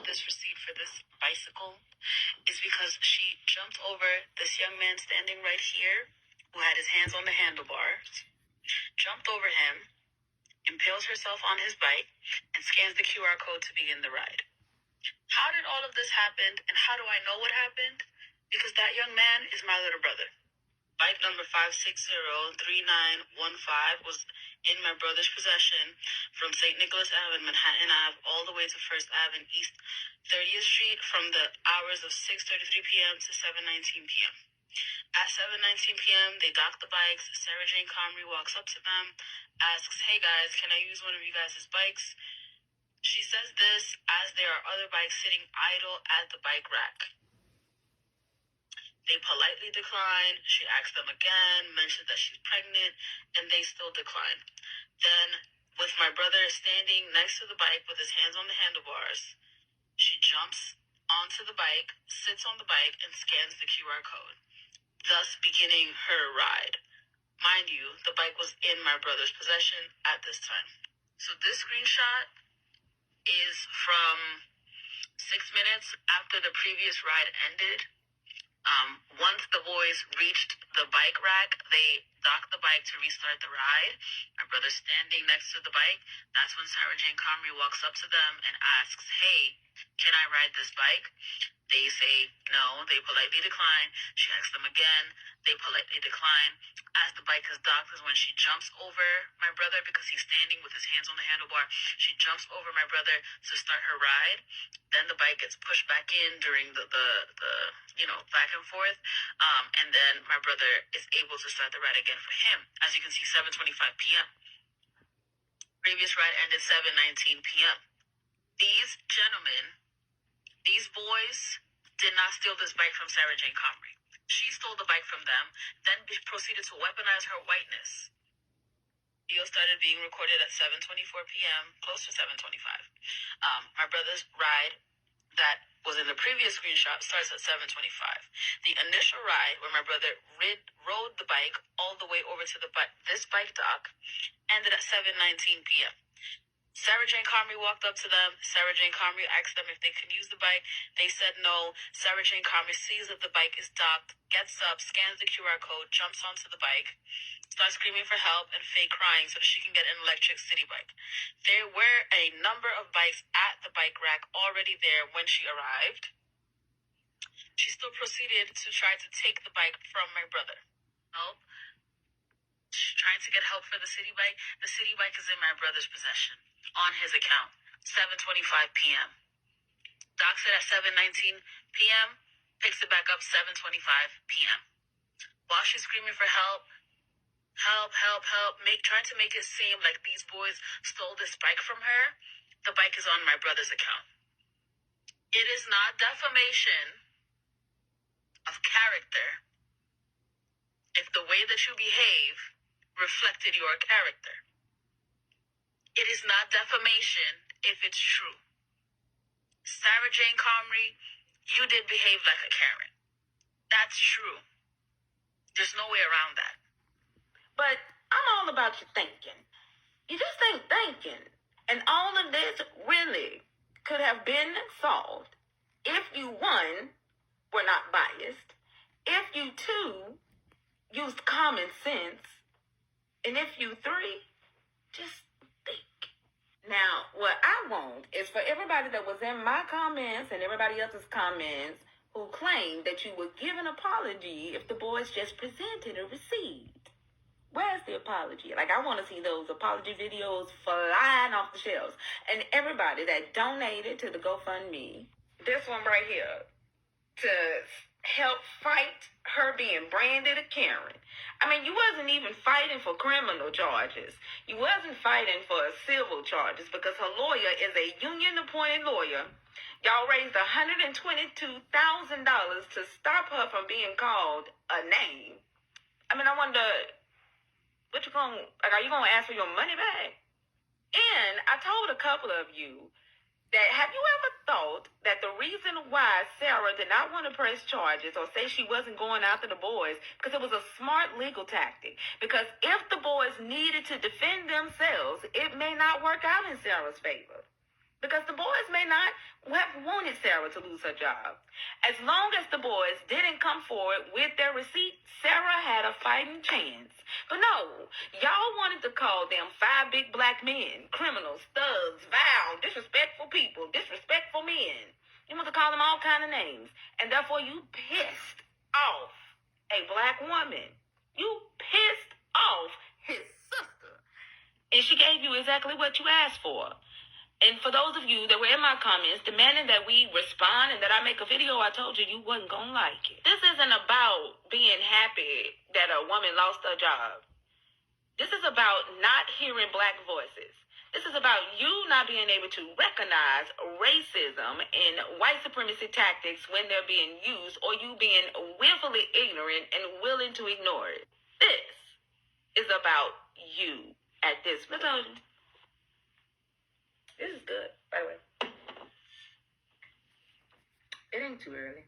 this receipt for this bicycle is because she jumped over this young man standing right here who had his hands on the handlebars, jumped over him, impales herself on his bike, and scans the QR code to begin the ride. How did all of this happen, and how do I know what happened? Because that young man is my little brother. Bike number 5603915 was in my brother's possession from St. Nicholas Ave, Manhattan Ave, all the way to First Ave and East 30th Street from the hours of 6:33 p.m. to 7:19 p.m. At 7:19 p.m., they dock the bikes. Sarah Jane Comrie walks up to them, asks, "Hey guys, can I use one of you guys' bikes?" She says this as there are other bikes sitting idle at the bike rack. They politely decline. She asks them again, mentions that she's pregnant, and they still decline. Then, with my brother standing next to the bike with his hands on the handlebars, she jumps onto the bike, sits on the bike, and scans the QR code, thus beginning her ride. Mind you, the bike was in my brother's possession at this time. So this screenshot is from 6 minutes after the previous ride ended. Once the boys reached the bike rack, they docked the bike to restart the ride. My brother's standing next to the bike. That's when Sarah Jane Comrie walks up to them and asks, "Hey, can I ride this bike?" They say no. They politely decline. She asks them again. They politely decline. As the bike is docked is when she jumps over my brother because he's standing with his hands on the handlebar. She jumps over my brother to start her ride. Then the bike gets pushed back in during the back and forth. And then my brother is able to start the ride again for him. As you can see, 7:25 p.m. Previous ride ended 7:19 p.m. These gentlemen, these boys, did not steal this bike from Sarah Jane Comrie. She stole the bike from them, then proceeded to weaponize her whiteness. Video started being recorded at 7:24 p.m., close to 7:25. My brother's ride that was in the previous screenshot starts at 7:25. The initial ride, where my brother rode the bike all the way over to this bike dock, ended at 7:19 p.m. Sarah Jane Comrie walked up to them. Sarah Jane Comrie asked them if they could use the bike. They said no. Sarah Jane Comrie sees that the bike is docked, gets up, scans the QR code, jumps onto the bike, starts screaming for help and fake crying so that she can get an electric city bike. There were a number of bikes at the bike rack already there when she arrived. She still proceeded to try to take the bike from my brother. Help. She's trying to get help for the city bike. The city bike is in my brother's possession on his account. 7:25 p.m. Docks it at 7:19 p.m. Picks it back up 7:25 p.m. While she's screaming for help, trying to make it seem like these boys stole this bike from her, the bike is on my brother's account. It is not defamation of character if the way that you behave reflected your character. It is not defamation if it's true. Sarah Jane Comrie, you did behave like a Karen. That's true. There's no way around that. But I'm all about your thinking. You just ain't thinking. And all of this really could have been solved if you, one, were not biased, if you, two, used common sense, and if you, three, just think. Now, what I want is for everybody that was in my comments and everybody else's comments who claimed that you would give an apology if the boys just presented a receipt. Where's the apology? Like, I want to see those apology videos flying off the shelves. And everybody that donated to the GoFundMe, this one right here, to help fight her being branded a Karen. I mean, you wasn't even fighting for criminal charges. You wasn't fighting for civil charges because her lawyer is a union-appointed lawyer. Y'all raised $122,000 to stop her from being called a name. I mean, I wonder, are you going to ask for your money back? And I told a couple of you that, have you ever thought that the reason why Sarah did not want to press charges or say she wasn't going after the boys, because it was a smart legal tactic. Because if the boys needed to defend themselves, it may not work out in Sarah's favor. Because the boys may not have wanted Sarah to lose her job. As long as the boys didn't come forward with their receipts, Sarah had a fighting chance. But no, y'all wanted to call them 5 big black men, criminals, thugs, vile, disrespectful people, disrespectful men. You want to call them all kind of names. And therefore you pissed off a black woman. You pissed off his sister. And she gave you exactly what you asked for. And for those of you that were in my comments demanding that we respond and that I make a video, I told you wasn't going to like it. This isn't about being happy that a woman lost her job. This is about not hearing black voices. This is about you not being able to recognize racism and white supremacy tactics when they're being used, or you being willfully ignorant and willing to ignore it. This is about you at this point. This is good, by the way. It ain't too early.